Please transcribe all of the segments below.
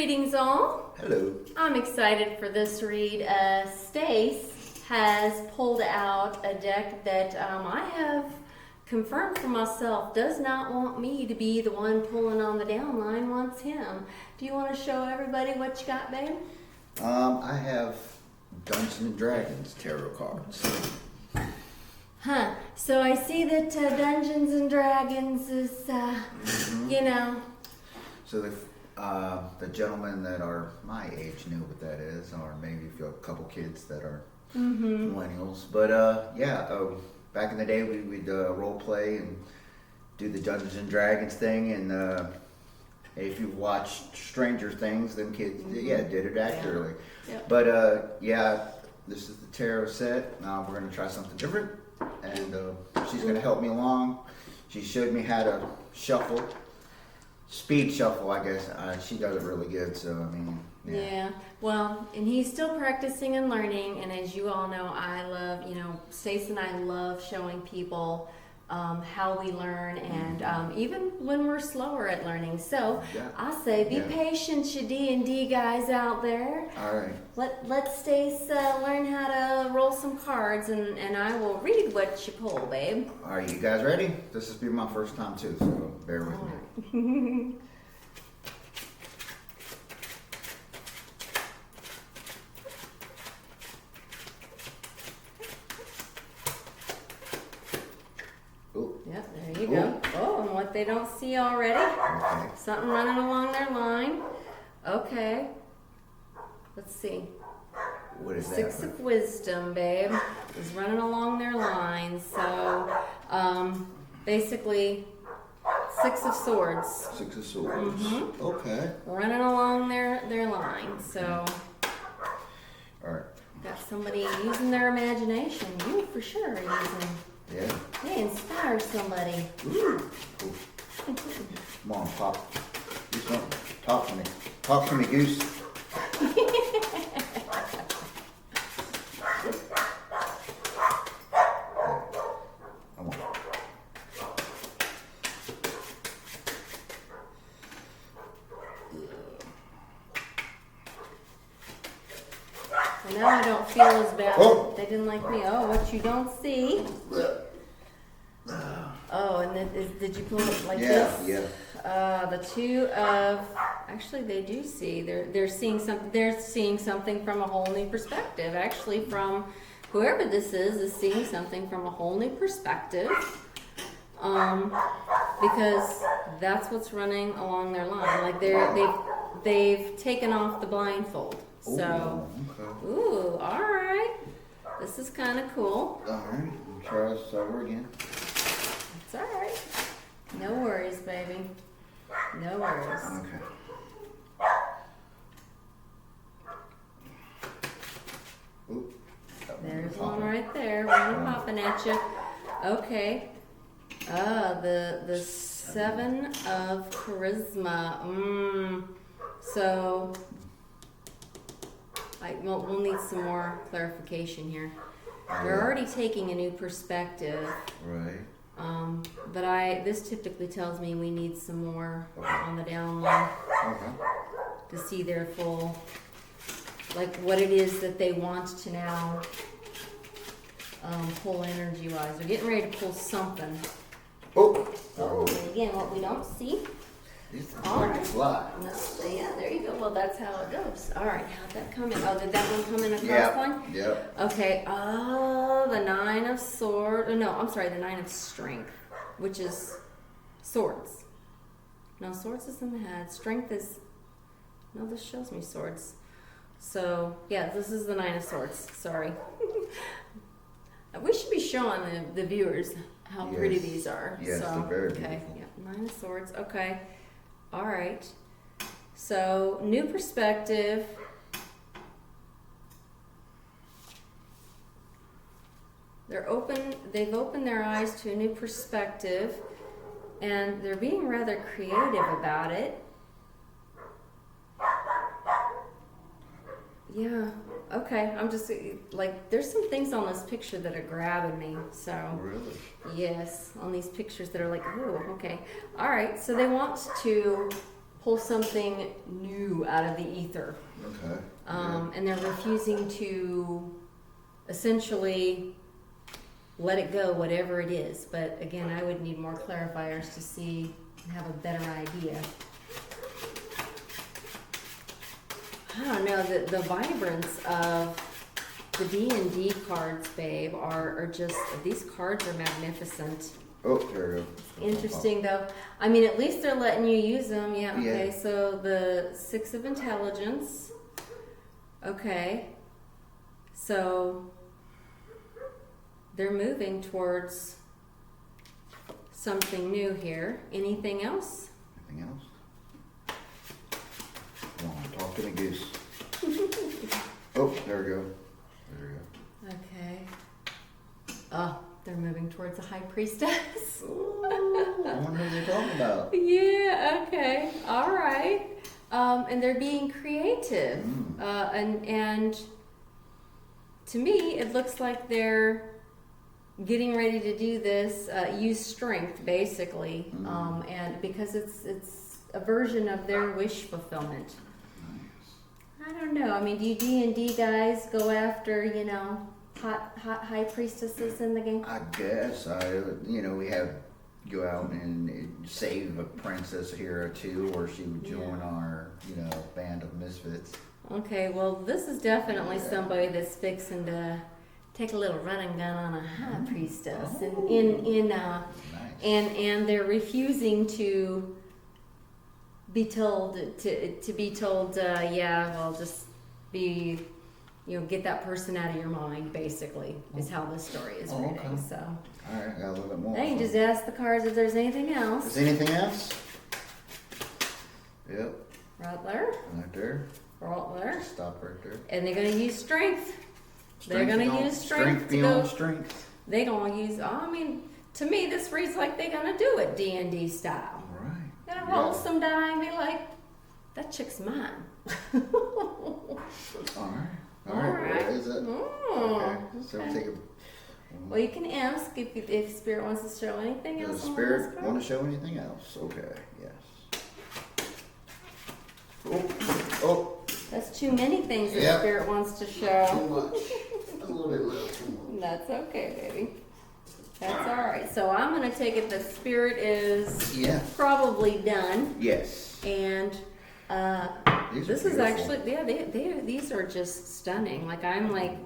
Greetings all. Hello. I'm excited for this read. Stace has pulled out a deck that I have confirmed for myself does not want me to be the one pulling on the downline, wants him. Do you want to show everybody what you got, babe? I have Dungeons and Dragons tarot cards. So I see that Dungeons and Dragons is, you know. So the gentlemen that are my age knew what that is, or maybe if you have a couple kids that are millennials. But back in the day we'd role play and do the Dungeons and Dragons thing, and if you've watched Stranger Things, them kids, did it accurately. Yeah. Yep. But this is the tarot set. Now we're gonna try something different, and she's gonna help me along. She showed me how to shuffle. Speed shuffle, I guess. She does it really good, so I mean, yeah. Well, and he's still practicing and learning, and as you all know, I love, Stace and I love showing people how we learn, and even when we're slower at learning. So I say be patient, you D&D guys out there. All right. Let Stace learn how to roll some cards, and I will read what you pull, babe. Are you guys ready? This has been my first time too, so bear with me. Yep, there you go. Oh, and what they don't see already. Okay. Something running along their line. Okay. Let's see. What is that? Six of Wisdom, babe, is running along their line. So, basically, Six of Swords. Six of Swords. Okay. Running along their line. So, All right. got somebody using their imagination. You for sure are using. Yeah. Hey, inspire somebody. Ooh. Cool. Come on, Pop. Do something. Talk to me. Talk to me, Goose. Come on. Well, now I don't feel as bad. Oh. They didn't like me. Oh, what you don't see. Oh, and then did you pull it like this? Yeah. The two of, actually they do see. They're seeing something. They're seeing something from a whole new perspective. Actually, from whoever this is seeing something from a whole new perspective. Because that's what's running along their line. Like they've taken off the blindfold. So, okay. ooh, all right. This is kind of cool. All right. Try this over again. It's all right. No worries, baby. No worries. Okay. Ooh. There's one right there, one popping at you. Okay. The Seven of Charisma. So, we'll need some more clarification here. They're already taking a new perspective. Right. But this typically tells me we need some more on the down low to see their full, like what it is that they want to now pull energy wise. They're getting ready to pull something. Oh. Oh, and again, what we don't see. These things All like right. to fly. Yeah, there you go. Well, that's how it goes. All right, how'd that come in? Oh, did that one come in across Yep. one? Yep. Okay. Oh, the Nine of Swords. No, I'm sorry, the Nine of Strength, which is swords. No, swords is in the head. Strength is. No, this shows me swords. So yeah, this is the Nine of Swords. Sorry. We should be showing the viewers how pretty these are. Yes, so, they're very okay. beautiful. Yeah, Nine of Swords. Okay. All right. So new perspective. They've opened their eyes to a new perspective, and they're being rather creative about it. Yeah, okay. I'm just like, there's some things on this picture that are grabbing me. So, Really? yes, on these pictures that are like, oh, okay. All right, so they want to pull something new out of the ether. Okay. And they're refusing to essentially let it go, whatever it is. But again, I would need more clarifiers to see and have a better idea. I don't know, the vibrance of the D&D cards, babe, are just, these cards are magnificent. Oh, there we go. Interesting though. I mean, at least they're letting you use them. Yeah, okay. Yeah. So the 6 of intelligence. Okay. So they're moving towards something new here. Anything else? Anything else? Come on, talk to me, goose. Oh, there we go. There we go. Okay. Oh, they're moving towards the high priestess. Ooh, I wonder what they're talking about. Yeah, okay. All right. And they're being creative. And to me, it looks like they're getting ready to do this, use strength, basically. And because it's a version of their wish fulfillment. I don't know. I mean, do you D&D guys go after, you know, hot high priestesses in the game? I guess we have go out and save a princess here or two, or she would join our band of misfits. Okay, well, this is definitely somebody that's fixing to take a little running gun on a high priestess, Nice. and they're refusing to be told to be told, just be, get that person out of your mind, basically, is how this story is reading. Okay. So, all right, got a little bit more. I can just ask the cards if there's anything else. Is anything else? Yep. Rattler. Right there. Rattler. Stop right there. And they're going to use strength. They're going to use strength to beyond go. Strength. They're going to use. I mean, to me, this reads like they're going to do it D&D style. Right. Gonna roll some die and be like, that chick's mine. All right. All right. What is it? Okay. So Okay. take a. Well, you can ask if Spirit wants to show anything Does else. the on spirit this want card. to show anything else? Okay. Yes. Oh. That's too many things that Yep. Spirit wants to Too show. much. A little bit little. Too much. That's okay, baby. That's all right. So I'm gonna take it that Spirit is Yeah. probably done, Yes. and These this are is beautiful. actually these are just stunning. Like I'm like,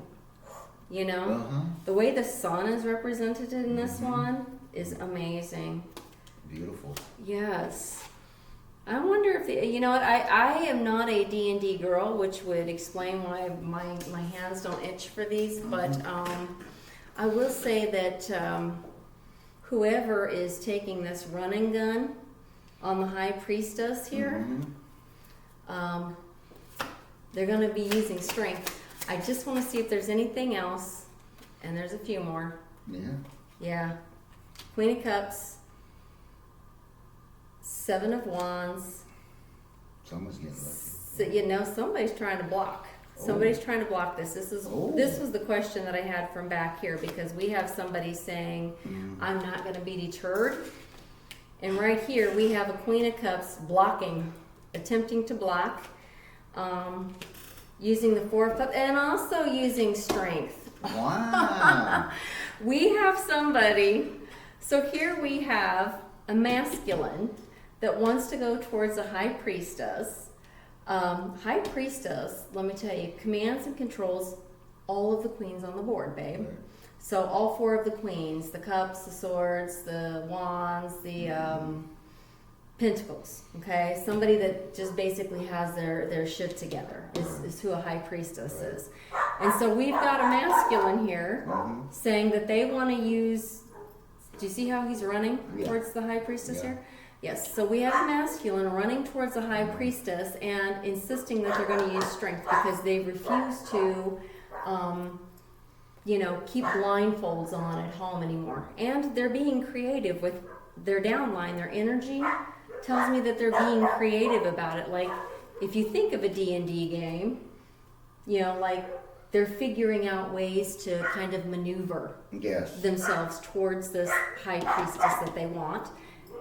Uh-huh. the way the sun is represented in this one is amazing. Beautiful. Yes. I wonder if I am not a D&D girl, which would explain why my hands don't itch for these, but I will say that whoever is taking this running gun on the high priestess here, they're going to be using strength. I just want to see if there's anything else, and there's a few more. Yeah. Yeah. Queen of Cups, 7 of Wands. Someone's getting lucky. So, somebody's trying to block. Somebody's trying to block this. This was the question that I had from back here, because we have somebody saying, I'm not going to be deterred. And right here we have a Queen of Cups blocking, attempting to block, using the 4 of Cups, and also using strength. Wow. We have somebody, so here we have a masculine that wants to go towards a high priestess. High priestess, let me tell you, commands and controls all of the queens on the board, babe. Right. So all 4 of the queens, the cups, the swords, the wands, the pentacles, okay? Somebody that just basically has their shit together is who a high priestess is. And so we've got a masculine here saying that they want to use, do you see how he's running towards the high priestess here? Yes, so we have a masculine running towards the high priestess and insisting that they're going to use strength because they refuse to, keep blindfolds on at home anymore. And they're being creative with their downline, their energy tells me that they're being creative about it. Like, if you think of a D&D game, like they're figuring out ways to kind of maneuver Yes. themselves towards this high priestess that they want.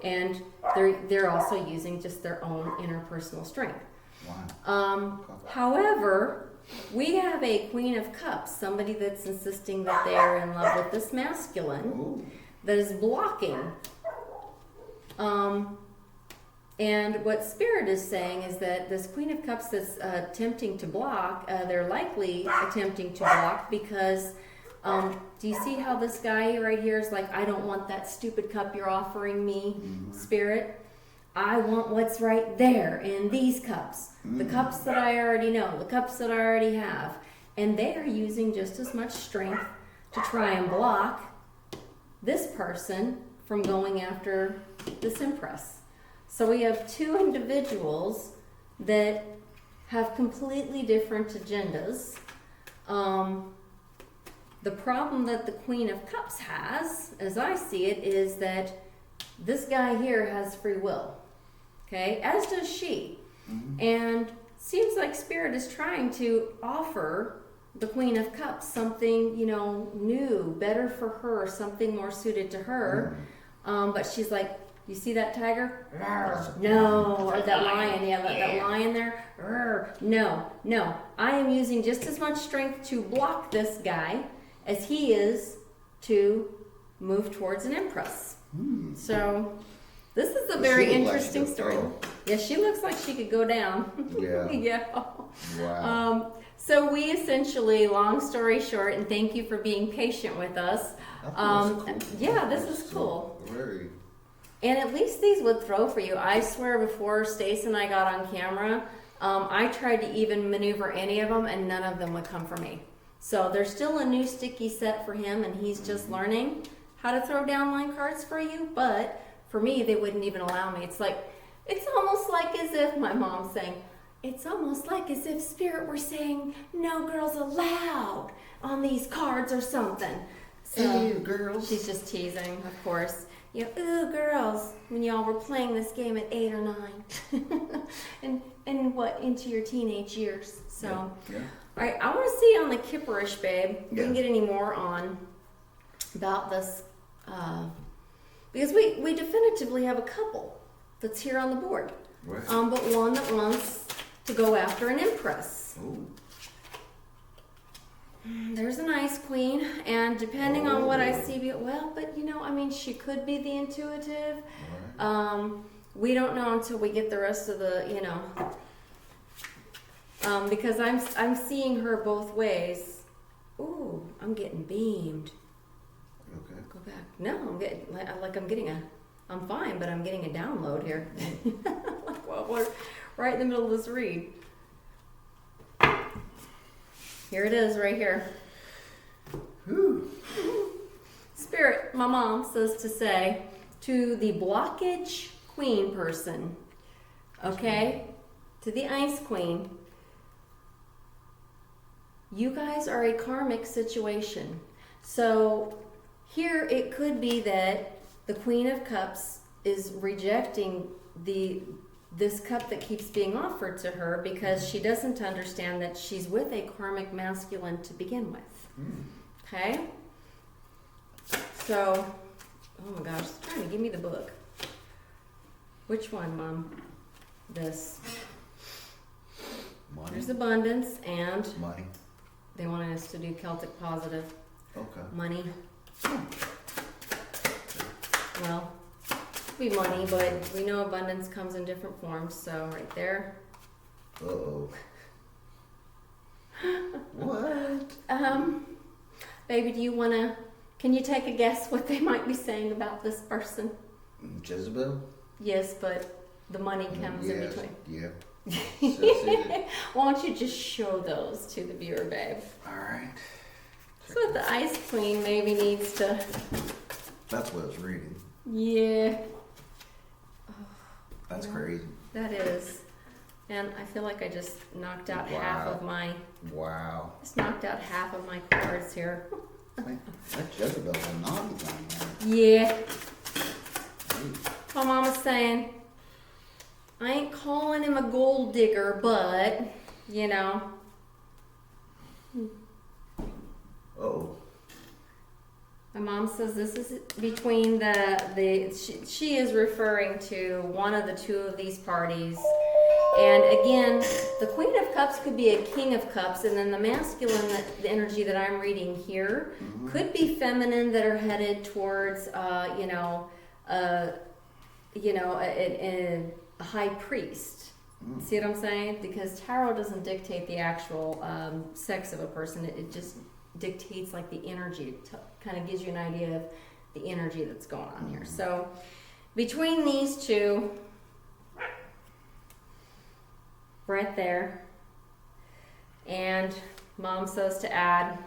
And they're also using just their own interpersonal strength. Wow. However, we have a Queen of Cups, somebody that's insisting that they are in love with this masculine. Ooh. That is blocking. And what Spirit is saying is that this Queen of Cups that's attempting to block, they're likely attempting to block because, do you see how this guy right here is like, I don't want that stupid cup you're offering me, Spirit. I want what's right there in these cups. The cups that I already know, the cups that I already have. And they are using just as much strength to try and block this person from going after this Empress. So we have two individuals that have completely different agendas. The problem that the Queen of Cups has, as I see it, is that this guy here has free will. Okay, as does she. And seems like Spirit is trying to offer the Queen of Cups something, new, better for her, something more suited to her. But she's like, you see that tiger? No. Or that lion, that lion there? No. I am using just as much strength to block this guy as he is to move towards an Empress. So this is a very interesting story. Yeah, she looks like she could go down. Yeah. Yeah. Wow. So we essentially, long story short, and thank you for being patient with us. Cool. Yeah, this is cool. Very. And at least these would throw for you. I swear before Stace and I got on camera, I tried to even maneuver any of them and none of them would come for me. So there's still a new sticky set for him and he's just learning how to throw downline cards for you. But for me, they wouldn't even allow me. It's almost like as if my mom's saying, it's almost like as if Spirit were saying, no girls allowed on these cards or something. So Ew, girls. She's just teasing, of course. Ooh, girls, when y'all were playing this game at 8 or 9. and what, into your teenage years. So, Yeah. All right, I want to see on the Kipperish, babe, if we Yeah. can get any more on about this. Because we definitively have a couple that's here on the board. Right. But one that wants to go after an Empress. Ooh. There's an Ice Queen, and depending on what I see, she could be the intuitive. Right. We don't know until we get the rest of the, because I'm seeing her both ways. Ooh, I'm getting beamed. Okay. Go back. No, I'm fine, but I'm getting a download here. We're right in the middle of this read. Here it is, right here. Whew. Spirit, my mom says to say to the blockage queen person, okay, to the Ice Queen, you guys are a karmic situation. So here it could be that the Queen of Cups is rejecting this cup that keeps being offered to her because she doesn't understand that she's with a karmic masculine to begin with. Okay? So, oh my gosh, it's trying to give me the book. Which one, Mom? This. Money. There's abundance and Money. they wanted us to do Celtic positive. Okay. Money. Well, be money, but we know abundance comes in different forms, so right there. Uh-oh. What? Baby, can you take a guess what they might be saying about this person? Jezebel? Yes, but the money comes in Yes. between. Yeah. Why don't you just show those to the viewer, babe? Alright. So the Ice Queen maybe needs to... That's what I was reading. Yeah. That's Yeah. crazy. That is. And I feel like I just knocked out half of my... Wow. Just knocked out half of my cards here. That Jezebel's a naughty thing, man. Yeah. Hey. My mama's saying, I ain't calling him a gold digger, but, Uh-oh. My mom says this is between she is referring to one of the two of these parties. And again, the Queen of Cups could be a King of Cups, and then the masculine, the energy that I'm reading here, could be feminine that are headed towards, a high priest. See what I'm saying? Because tarot doesn't dictate the actual sex of a person. It just dictates like the energy. Kind of gives you an idea of the energy that's going on here. So between these two, right there, and mom says to add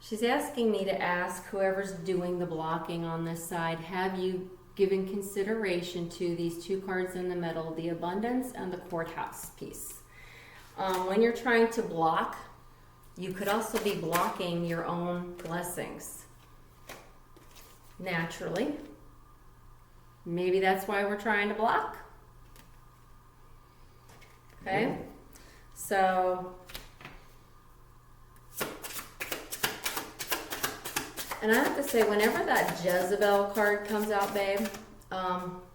she's asking me to ask whoever's doing the blocking on this side, have you given consideration to these two cards in the middle, the abundance and the courthouse piece? When you're trying to block, you could also be blocking your own blessings. Naturally. Maybe that's why we're trying to block. Okay? So, and I have to say, whenever that Jezebel card comes out, babe,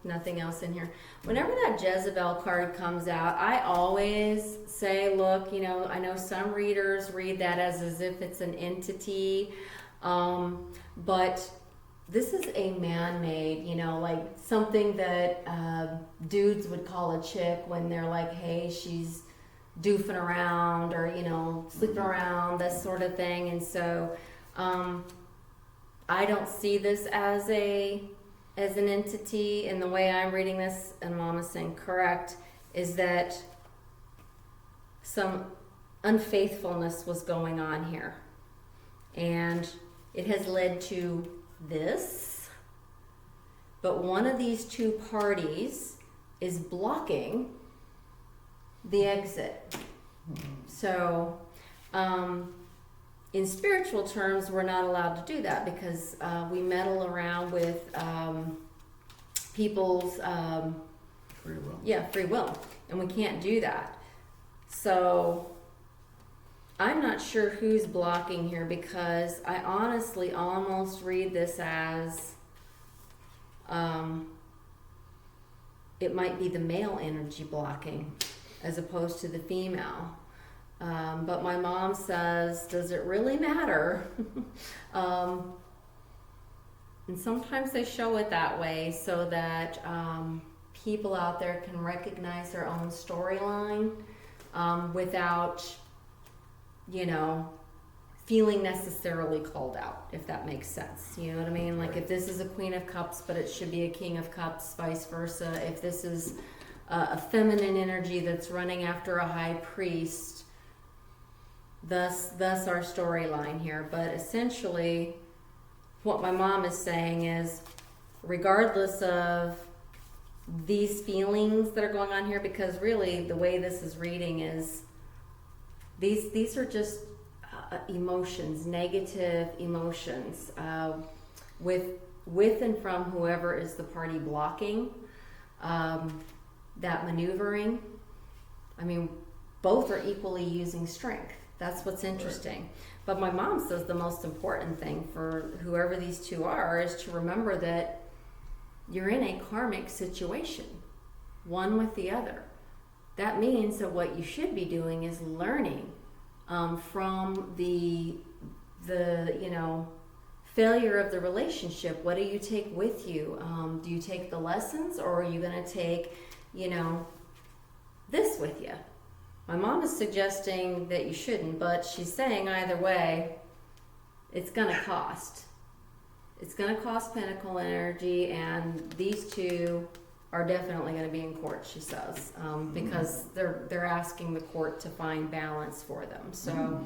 nothing else in here. Whenever that Jezebel card comes out, I always say, look, I know some readers read that as if it's an entity, but this is a man-made, like something that dudes would call a chick when they're like, hey, she's doofing around or, sleeping around, this sort of thing. And so I don't see this as an entity, and the way I'm reading this, and Mom is saying correct, is that some unfaithfulness was going on here. And it has led to this. But one of these two parties is blocking the exit. So, in spiritual terms, we're not allowed to do that because we meddle around with people's Free will. Yeah, free will, and we can't do that. So I'm not sure who's blocking here because I honestly almost read this as it might be the male energy blocking as opposed to the female. But my mom says, does it really matter? And sometimes they show it that way so that people out there can recognize their own storyline without, feeling necessarily called out, if that makes sense. You know what I mean? Like if this is a Queen of Cups, but it should be a King of Cups, vice versa. If this is a feminine energy that's running after a high priest, thus our storyline here. But essentially, what my mom is saying is, regardless of these feelings that are going on here, because really the way this is reading is these are just emotions, negative emotions, with and from whoever is the party blocking that maneuvering. I mean, both are equally using strength. That's what's interesting. But my mom says the most important thing for whoever these two are is to remember that you're in a karmic situation, one with the other. That means that what you should be doing is learning from the failure of the relationship. What do you take with you? Do you take the lessons, or are you going to take, this with you? My mom is suggesting that you shouldn't, but she's saying either way, it's going to cost. It's going to cost Pentacle energy, and these two are definitely going to be in court, she says, because they're asking the court to find balance for them. So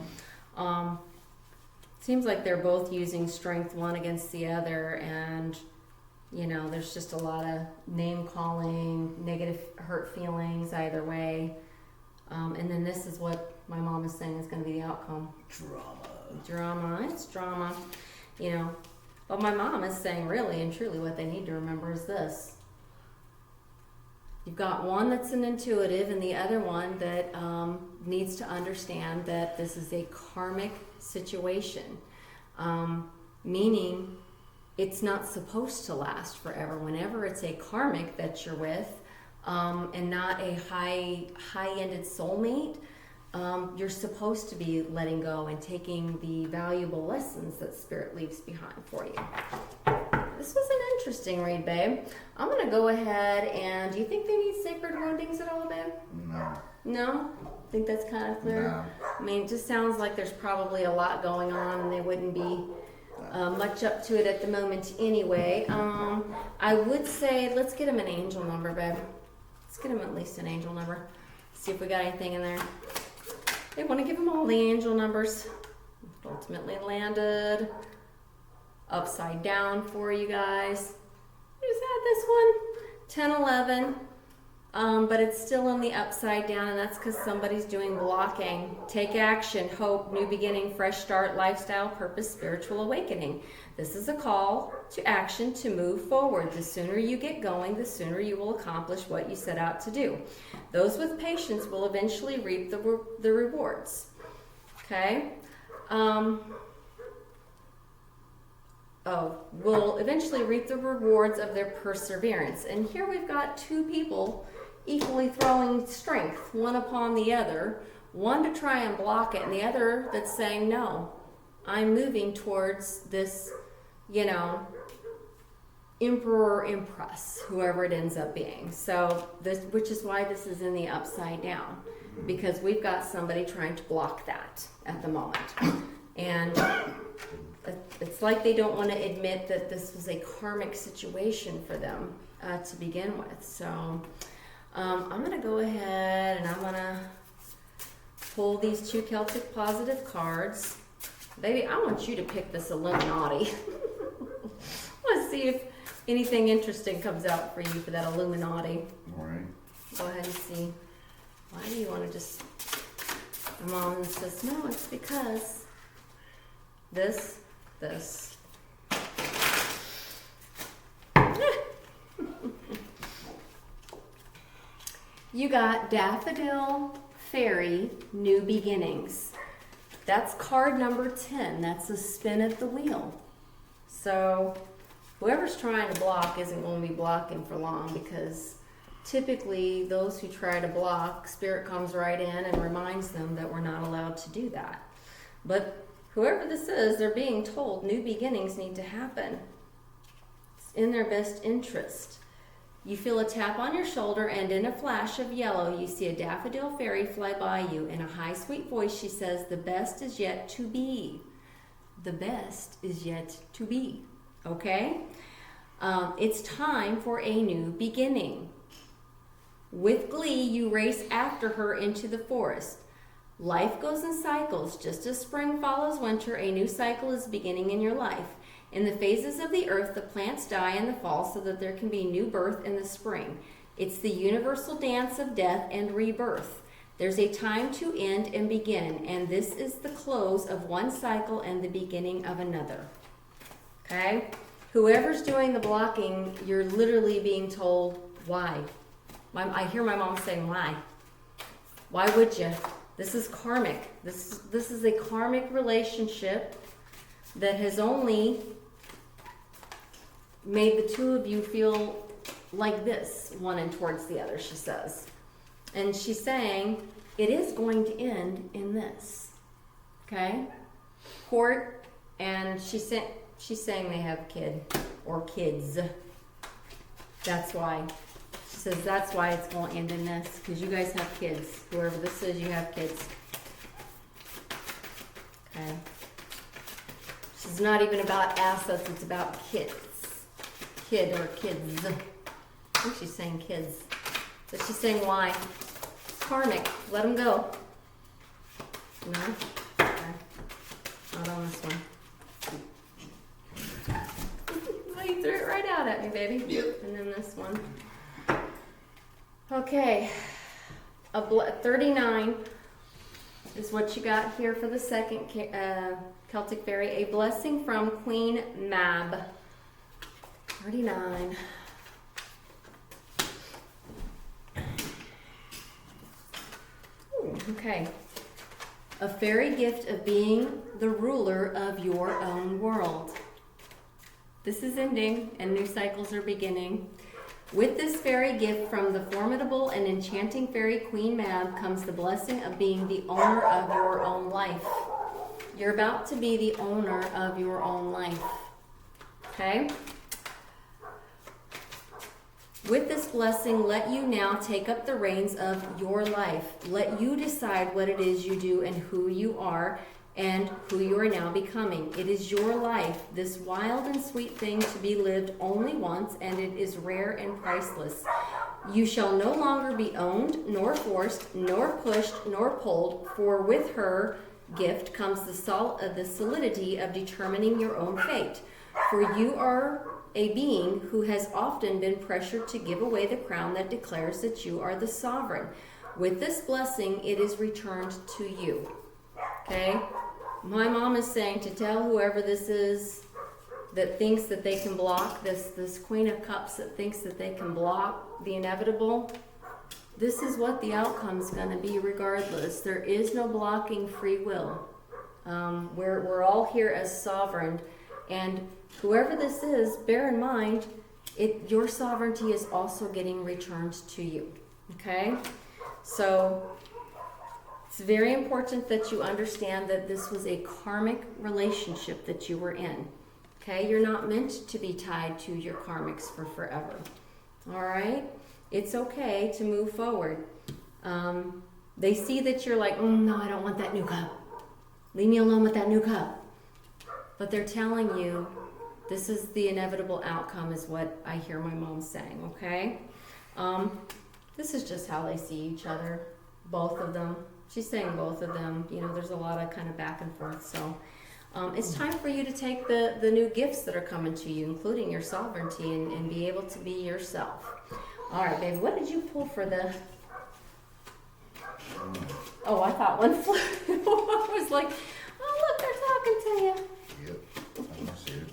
seems like they're both using strength one against the other, and there's just a lot of name calling, negative hurt feelings either way. And then this is what my mom is saying is going to be the outcome. Drama. It's drama, But my mom is saying really and truly what they need to remember is this. You've got one that's an intuitive and the other one that needs to understand that this is a karmic situation, meaning it's not supposed to last forever. Whenever it's a karmic that you're with and not a high-ended soulmate, you're supposed to be letting go and taking the valuable lessons that Spirit leaves behind for you. This was an interesting read, babe. I'm going to go ahead and... Do you think they need sacred woundings at all, babe? No. No? I think that's kind of clear? No. I mean, it just sounds like there's probably a lot going on and they wouldn't be much up to it at the moment anyway. I would say, let's get him an angel number, babe. Let's get him at least an angel number. See if we got anything in there. They want to give him all the angel numbers. Ultimately landed upside down for you guys. We just had this one, 10, 11, but it's still in the upside down, and that's because somebody's doing blocking. Take action, hope, new beginning, fresh start, lifestyle, purpose, spiritual awakening. This is a call to action to move forward. The sooner you get going, the sooner you will accomplish what you set out to do. Those with patience will eventually reap the rewards. Okay? Will eventually reap the rewards of their perseverance. And here we've got two people equally throwing strength, one upon the other, one to try and block it, and the other that's saying, no, I'm moving towards this, emperor, empress, whoever it ends up being. So this, which is why this is in the upside down, because we've got somebody trying to block that at the moment. And it's like they don't want to admit that this was a karmic situation for them to begin with. So I'm going to go ahead and I'm going to pull these two Celtic positive cards. Baby, I want you to pick this Illuminati. Let's see if anything interesting comes out for you for that Illuminati. All right. Go ahead and see. Why do you want to just... My mom says, no, it's because this. You got Daffodil Fairy, New Beginnings. That's card number 10. That's a spin at the wheel. So whoever's trying to block isn't going to be blocking for long, because typically those who try to block, Spirit comes right in and reminds them that we're not allowed to do that. But whoever this is, they're being told new beginnings need to happen. It's in their best interest. You feel a tap on your shoulder, and in a flash of yellow, you see a daffodil fairy fly by you. In a high, sweet voice, she says, the best is yet to be. The best is yet to be. Okay? It's time for a new beginning. With glee, you race after her into the forest. Life goes in cycles. Just as spring follows winter, a new cycle is beginning in your life. In the phases of the earth, the plants die in the fall so that there can be new birth in the spring. It's the universal dance of death and rebirth. There's a time to end and begin, and this is the close of one cycle and the beginning of another. Okay? Whoever's doing the blocking, you're literally being told, why? I hear my mom saying, why? Why would you? This is karmic. This is a karmic relationship that has only made the two of you feel like this, one and towards the other, she says. And she's saying, it is going to end in this. Okay? Court, and she's saying they have a kid, or kids. That's why. She says that's why it's going to end in this, because you guys have kids. Whoever this is, you have kids. Okay? It's not even about assets, it's about kids. Kid or kids. I think she's saying kids. But she's saying why? Karmic. Let them go. No? Okay. Not on this one. Well, you threw it right out at me, baby. Yep. And then this one. Okay. 39 is what you got here for the second Celtic Fairy. A blessing from Queen Mab. 39. Okay. A fairy gift of being the ruler of your own world. This is ending and new cycles are beginning. With this fairy gift from the formidable and enchanting fairy Queen Mab comes the blessing of being the owner of your own life. You're about to be the owner of your own life. Okay? With this blessing, let you now take up the reins of your life. Let you decide what it is you do and who you are and who you are now becoming. It is your life, this wild and sweet thing to be lived only once, and it is rare and priceless. You shall no longer be owned, nor forced, nor pushed, nor pulled, for with her gift comes the solidity of determining your own fate. For you are a being who has often been pressured to give away the crown that declares that you are the sovereign. With this blessing, it is returned to you. Okay? My mom is saying to tell whoever this is that thinks that they can block, this Queen of Cups that thinks that they can block the inevitable, this is what the outcome's going to be regardless. There is no blocking free will. We're all here as sovereign, and whoever this is, bear in mind, your sovereignty is also getting returned to you. Okay? So it's very important that you understand that this was a karmic relationship that you were in. Okay? You're not meant to be tied to your karmics for forever. All right? It's okay to move forward. They see that you're like, no, I don't want that new cup. Leave me alone with that new cup. But they're telling you this is the inevitable outcome is what I hear my mom saying, okay? This is just how they see each other, both of them. She's saying both of them. You know, there's a lot of kind of back and forth. So it's time for you to take the new gifts that are coming to you, including your sovereignty, and be able to be yourself. All right, baby, what did you pull for the... Oh, I thought one flew. I was like, oh, look, they're talking to you. Yep, I see it.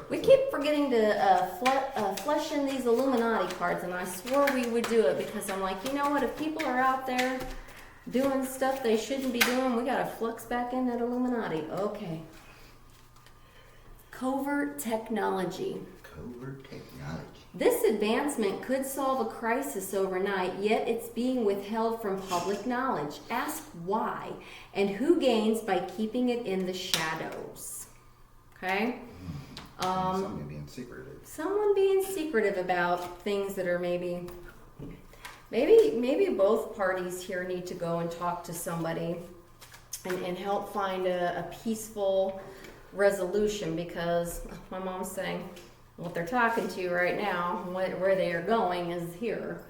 We keep forgetting to flesh in these Illuminati cards, and I swore we would do it because I'm like, you know what? If people are out there doing stuff they shouldn't be doing, we got to flux back in that Illuminati. Okay. Covert technology. Covert technology. This advancement could solve a crisis overnight, yet it's being withheld from public knowledge. Ask why, and who gains by keeping it in the shadows. Okay? Someone being secretive. Someone being secretive about things that are maybe both parties here need to go and talk to somebody and help find a peaceful resolution, because my mom's saying what they're talking to right now, where they are going is here.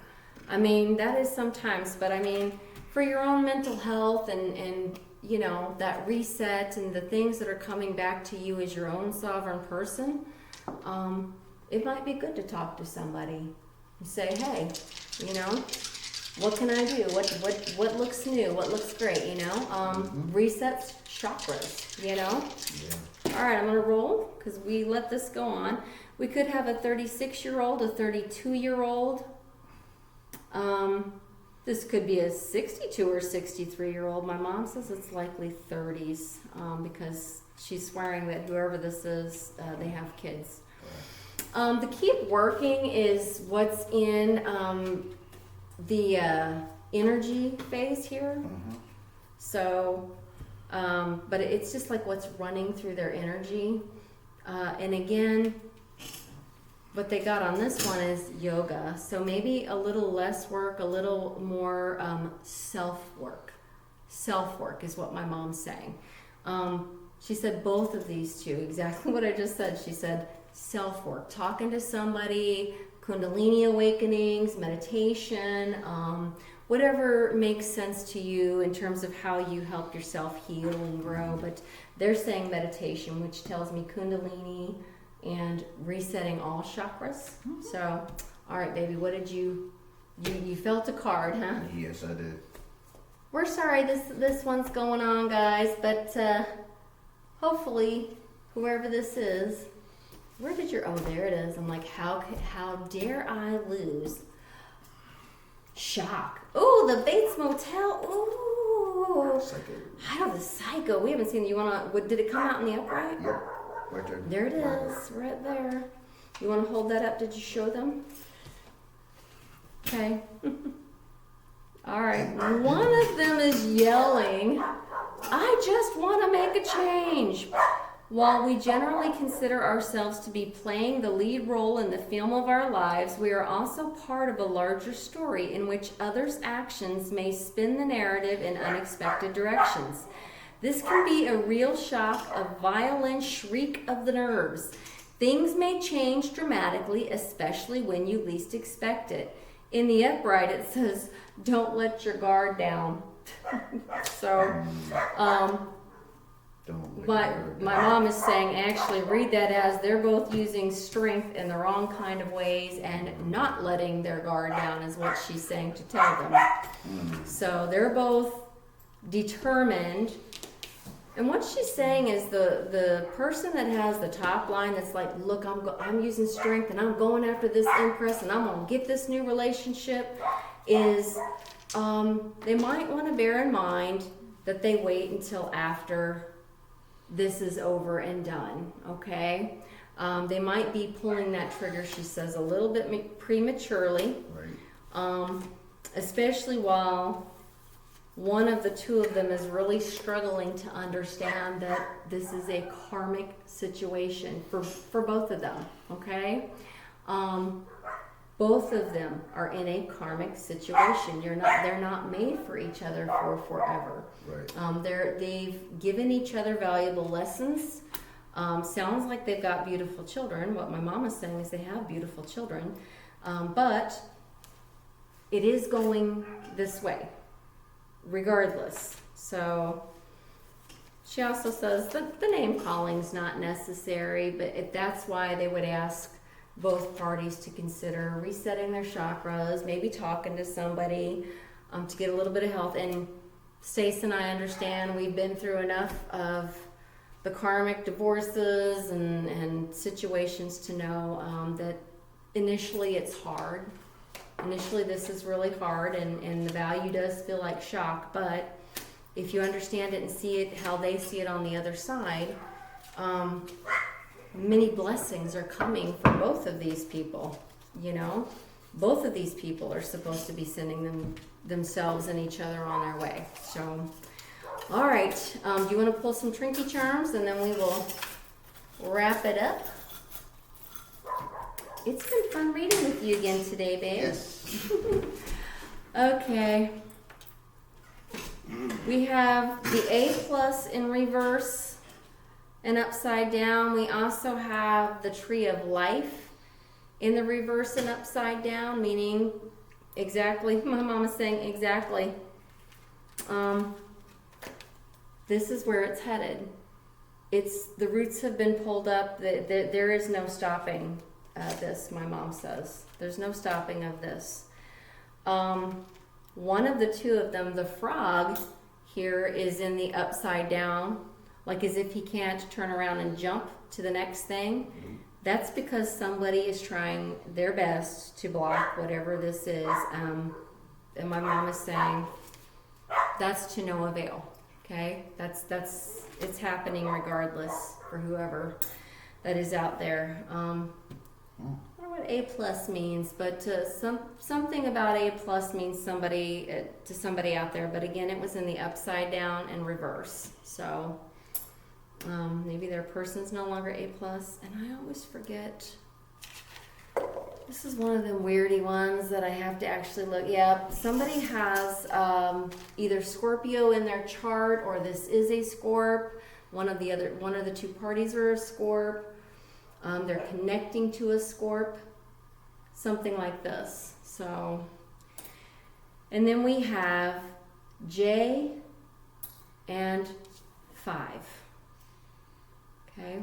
I mean, that is sometimes, but I mean, for your own mental health and you know, that reset and the things that are coming back to you as your own sovereign person, it might be good to talk to somebody and say, hey, you know, what can I do? What looks new? What looks great? You know, resets chakras. You know. Yeah. All right, I'm gonna roll because we let this go on. We could have a 36-year-old, a 32-year-old. This could be a 62 or 63-year-old. My mom says it's likely 30s because she's swearing that whoever this is, they have kids. The keep working is what's in the energy phase here. So, but it's just like what's running through their energy. And again, what they got on this one is yoga. So maybe a little less work, a little more self-work. Self-work is what my mom's saying. She said both of these two, exactly what I just said. She said self-work, talking to somebody, Kundalini awakenings, meditation, whatever makes sense to you in terms of how you help yourself heal and grow. But they're saying meditation, which tells me Kundalini and resetting all chakras. So, all right, baby, what did you felt a card, huh? Yes, I did. We're sorry this one's going on, guys, but hopefully whoever this is, where did your, oh, there it is. I'm like, how dare I lose? Shock. Oh, the Bates Motel. Ooh, Oh, Psycho. Out of the Psycho. We haven't seen it. You wanna? Did it come out in the upright? Yep. Right there. There it is, right there. You wanna hold that up? Did you show them? Okay. All right. One of them is yelling, "I just want to make a change." While we generally consider ourselves to be playing the lead role in the film of our lives, we are also part of a larger story in which others' actions may spin the narrative in unexpected directions. This can be a real shock, a violent shriek of the nerves. Things may change dramatically, especially when you least expect it. In the upright, it says, "Don't let your guard down." So, my mom is saying, actually read that as they're both using strength in the wrong kind of ways and not letting their guard down is what she's saying to tell them. So they're both determined. And what she's saying is the person that has the top line that's like, look, I'm using strength and I'm going after this Empress and I'm going to get this new relationship is they might want to bear in mind that they wait until after this is over and done, okay? They might be pulling that trigger, she says, a little bit prematurely, Right. Especially while one of the two of them is really struggling to understand that this is a karmic situation for both of them, okay? Both of them are in a karmic situation. They're not made for each other for forever. Right. They've given each other valuable lessons. Sounds like they've got beautiful children. What my mom is saying is they have beautiful children. But it is going this way, regardless. So she also says that the name calling's not necessary, but if that's why they would ask both parties to consider resetting their chakras, maybe talking to somebody to get a little bit of health. And Stace and I understand we've been through enough of the karmic divorces and situations to know that initially it's hard. Initially this is really hard and the value does feel like shock, but if you understand it and see it how they see it on the other side, many blessings are coming for both of these people, you know? Both of these people are supposed to be sending themselves and each other on their way. So, all right. Do you want to pull some Trinky Charms and then we will wrap it up? It's been fun reading with you again today, babe. Yes. Okay. We have the A+ in reverse and upside down. We also have the Tree of Life in the reverse and upside down, meaning exactly, my mom is saying exactly. This is where it's headed. The roots have been pulled up. There is no stopping this, my mom says. There's no stopping of this. One of the two of them, the frog here, is in the upside down, like as if he can't turn around and jump to the next thing. That's because somebody is trying their best to block whatever this is. And my mom is saying that's to no avail. Okay, it's happening regardless for whoever that is out there. I don't know what A+ means, but something about A+ means somebody to somebody out there. But again, it was in the upside down and reverse. So maybe their person's no longer A+. And I always forget. This is one of them weirdy ones that I have to actually look. Yeah, somebody has either Scorpio in their chart, or this is a Scorp. One of the two parties are a Scorp. They're connecting to a Scorp, something like this. So, and then we have J and 5. Okay,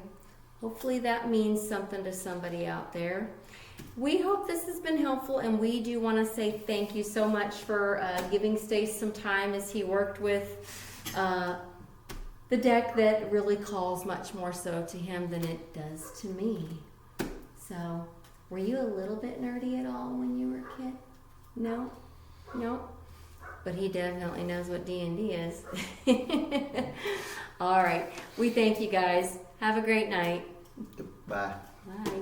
hopefully that means something to somebody out there. We hope this has been helpful, and we do want to say thank you so much for giving Stace some time as he worked with the deck that really calls much more so to him than it does to me. So, were you a little bit nerdy at all when you were a kid? No? No? but he definitely knows what D&D is. All right. We thank you guys. Have a great night. Bye. Bye.